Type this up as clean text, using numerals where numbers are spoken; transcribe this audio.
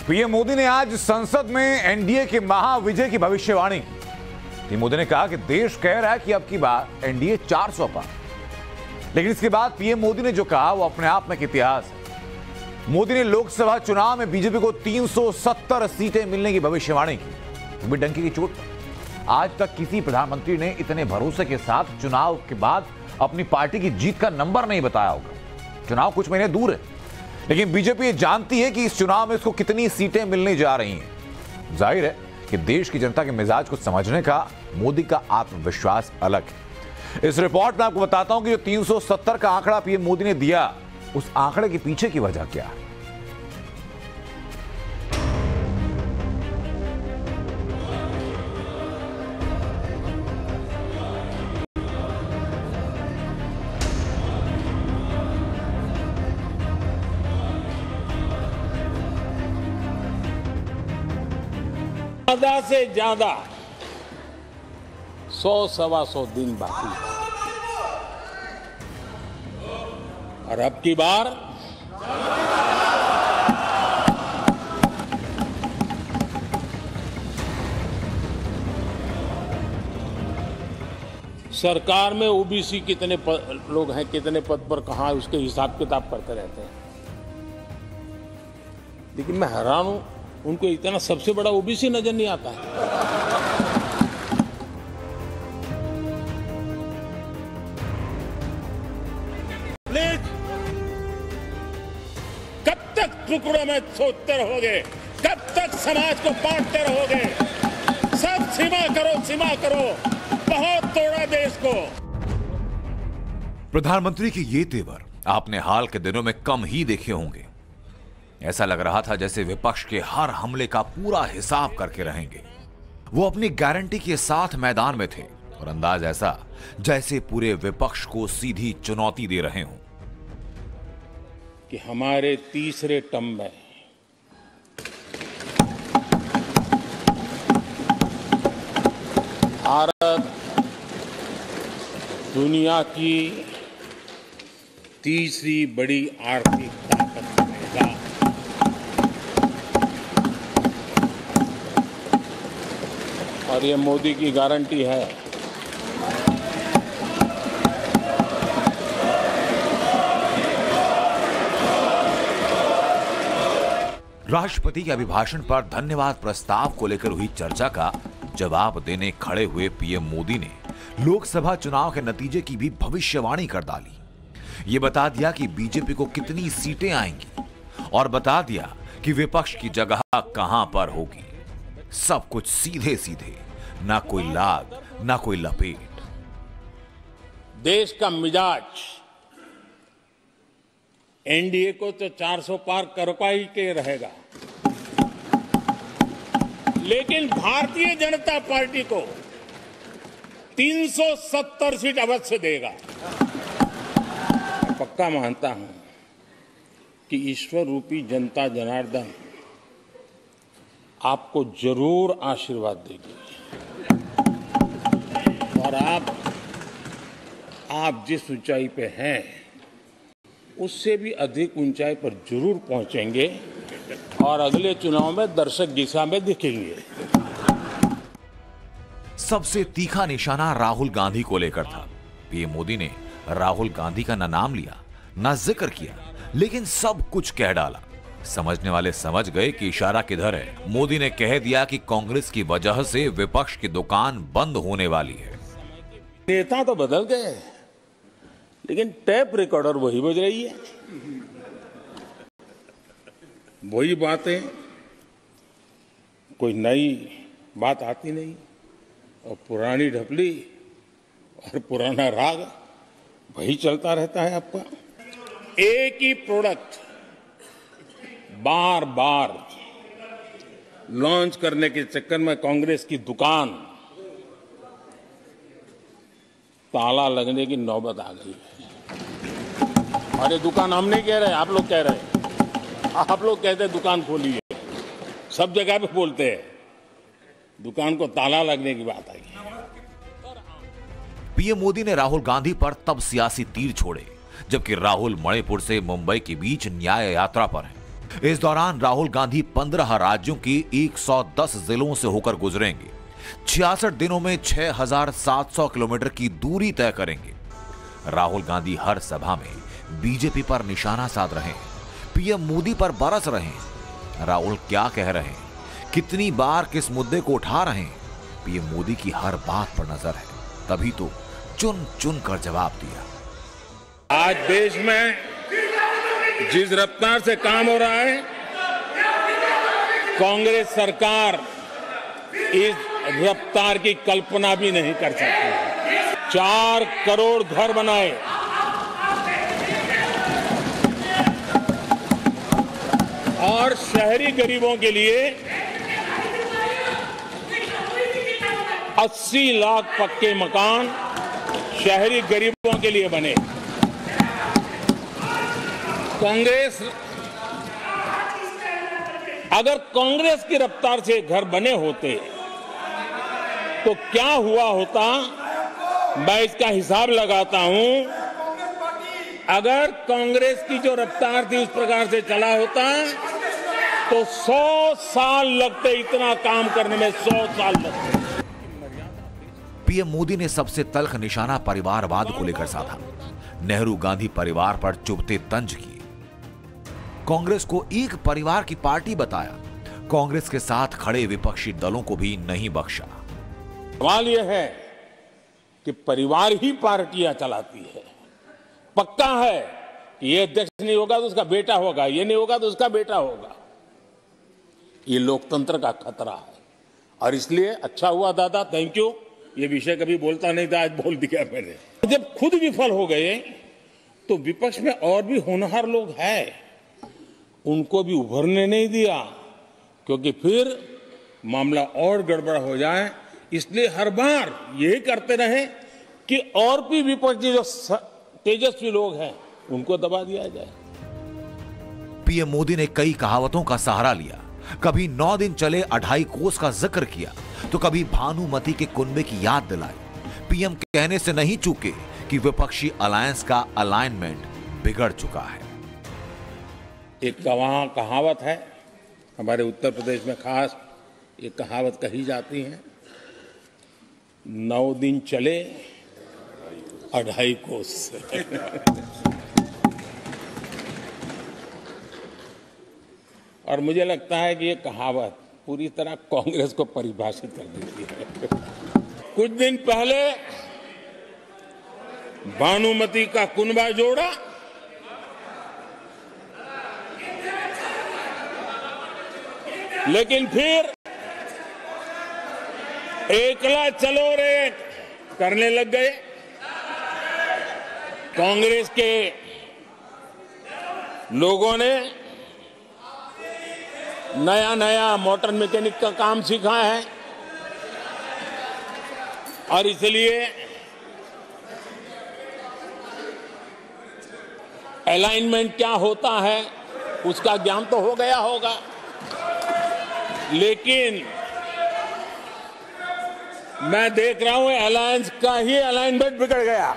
PM Modi ने आज संसद में एनडीए के महाविजय की भविष्यवाणी की। पीएम मोदी ने कहा कि देश कह रहा है कि अब की बार एनडीए 400 पार, लेकिन इसके बाद पीएम मोदी ने जो कहा वो अपने आप में एक इतिहास है। मोदी ने लोकसभा चुनाव में बीजेपी को 370 सीटें मिलने की भविष्यवाणी की, वो भी डंके की चोट पर। आज तक किसी प्रधानमंत्री ने इतने भरोसे के साथ चुनाव के बाद अपनी पार्टी की जीत का नंबर नहीं बताया होगा। चुनाव कुछ महीने दूर है, लेकिन बीजेपी जानती है कि इस चुनाव में इसको कितनी सीटें मिलने जा रही हैं। जाहिर है कि देश की जनता के मिजाज को समझने का मोदी का आत्मविश्वास अलग है। इस रिपोर्ट में आपको बताता हूं कि जो 370 का आंकड़ा पीएम मोदी ने दिया, उस आंकड़े के पीछे की वजह क्या है। ज्यादा से ज्यादा 100-125 दिन बाकी है और अब की बार सरकार में ओबीसी कितने लोग हैं, कितने पद पर कहां, उसके हिसाब किताब करते रहते हैं। लेकिन मैं हैरान हूं, उनको इतना सबसे बड़ा ओबीसी नजर नहीं आता है। प्लीज, कब तक टुकड़ों में सोचते रहोगे? कब तक समाज को बांटते रहोगे? सब सीमा करो, सीमा करो। बहुत तोड़ा देश को। प्रधानमंत्री की ये तेवर आपने हाल के दिनों में कम ही देखे होंगे। ऐसा लग रहा था जैसे विपक्ष के हर हमले का पूरा हिसाब करके रहेंगे। वो अपनी गारंटी के साथ मैदान में थे और अंदाज ऐसा जैसे पूरे विपक्ष को सीधी चुनौती दे रहे हों कि हमारे तीसरे टर्म में भारत दुनिया की तीसरी बड़ी आर्थिक ताकत बनेगा। और ये मोदी की गारंटी है। राष्ट्रपति के अभिभाषण पर धन्यवाद प्रस्ताव को लेकर हुई चर्चा का जवाब देने खड़े हुए पीएम मोदी ने लोकसभा चुनाव के नतीजे की भी भविष्यवाणी कर डाली। ये बता दिया कि बीजेपी को कितनी सीटें आएंगी और बता दिया कि विपक्ष की जगह कहां पर होगी। सब कुछ सीधे सीधे, ना कोई लाग ना कोई लपेट। देश का मिजाज एनडीए को तो 400 पार कर पाई के रहेगा, लेकिन भारतीय जनता पार्टी को 370 सीट अवश्य देगा। पक्का मानता हूं कि ईश्वर रूपी जनता जनार्दन आपको जरूर आशीर्वाद देगी और आप जिस ऊंचाई पे हैं उससे भी अधिक ऊंचाई पर जरूर पहुंचेंगे और अगले चुनाव में दर्शक दिशा में दिखेंगे। सबसे तीखा निशाना राहुल गांधी को लेकर था। पीएम मोदी ने राहुल गांधी का न नाम लिया न जिक्र किया, लेकिन सब कुछ कह डाला। समझने वाले समझ गए कि इशारा किधर है। मोदी ने कह दिया कि कांग्रेस की वजह से विपक्ष की दुकान बंद होने वाली है। नेता तो बदल गए, लेकिन टेप रिकॉर्डर वही बज रही है, वही बातें, कोई नई बात आती नहीं और पुरानी ढपली और पुराना राग वही चलता रहता है। आपका एक ही प्रोडक्ट बार बार लॉन्च करने के चक्कर में कांग्रेस की दुकान ताला लगने की नौबत आ गई है। और ये दुकान हम नहीं कह रहे, आप लोग कह रहे हैं। आप लोग कहते हैं दुकान खोलिए, सब जगह पे बोलते हैं, दुकान को ताला लगने की बात आई। पीएम मोदी ने राहुल गांधी पर तब सियासी तीर छोड़े जबकि राहुल मणिपुर से मुंबई के बीच न्याय यात्रा पर हैं। इस दौरान राहुल गांधी 15 राज्यों की 110 जिलों से होकर गुजरेंगे। 66 दिनों में 6,700 किलोमीटर की दूरी तय करेंगे। राहुल गांधी हर सभा में बीजेपी पर निशाना साध रहे हैं, पीएम मोदी पर बरस रहे हैं। राहुल क्या कह रहे हैं, कितनी बार किस मुद्दे को उठा रहे हैं, पीएम मोदी की हर बात पर नजर है, तभी तो चुन चुन कर जवाब दिया। आज देश में जिस रफ्तार से काम हो रहा है, कांग्रेस सरकार इस रफ्तार की कल्पना भी नहीं कर सकती। 4 करोड़ घर बनाए, और शहरी गरीबों के लिए 80 लाख पक्के मकान शहरी गरीबों के लिए बने। कांग्रेस, अगर कांग्रेस की रफ्तार से घर बने होते तो क्या हुआ होता, मैं इसका हिसाब लगाता हूं। अगर कांग्रेस की जो रफ्तार थी उस प्रकार से चला होता तो 100 साल लगते, इतना काम करने में 100 साल लगते। पीएम मोदी ने सबसे तल्ख निशाना परिवारवाद को लेकर साधा। नेहरू गांधी परिवार पर चुभते तंज किए। कांग्रेस को एक परिवार की पार्टी बताया। कांग्रेस के साथ खड़े विपक्षी दलों को भी नहीं बख्शा। सवाल यह है कि परिवार ही पार्टियां चलाती है। पक्का है कि ये अध्यक्ष नहीं होगा तो उसका बेटा होगा, ये नहीं होगा तो उसका बेटा होगा। ये लोकतंत्र का खतरा है, और इसलिए अच्छा हुआ दादा, थैंक यू। ये विषय कभी बोलता नहीं था, आज बोल दिया मैंने। जब खुद विफल हो गए तो विपक्ष में और भी होनहार लोग हैं, उनको भी उभरने नहीं दिया, क्योंकि फिर मामला और गड़बड़ हो जाए। इसलिए हर बार यही करते रहे कि और भी विपक्षी जो तेजस्वी लोग हैं उनको दबा दिया जाए। पीएम मोदी ने कई कहावतों का सहारा लिया। कभी 9 दिन चले 2.5 कोस का जिक्र किया, तो कभी भानुमति के कुनबे की याद दिलाई। पीएम कहने से नहीं चूके कि विपक्षी अलायंस का अलाइनमेंट बिगड़ चुका है। एक कहावत है हमारे उत्तर प्रदेश में, खास ये कहावत कही जाती है, 9 दिन चले 2.5 कोस। और मुझे लगता है कि ये कहावत पूरी तरह कांग्रेस को परिभाषित कर देती है। कुछ दिन पहले भानुमति का कुनबा जोड़ा, लेकिन फिर एकला चलो रे करने लग गए। कांग्रेस के लोगों ने नया नया मोटर मैकेनिक का काम सीखा है, और इसलिए अलाइनमेंट क्या होता है उसका ज्ञान तो हो गया होगा, लेकिन मैं देख रहा हूं अलायंस का ही अलाइनमेंट बिगड़ गया।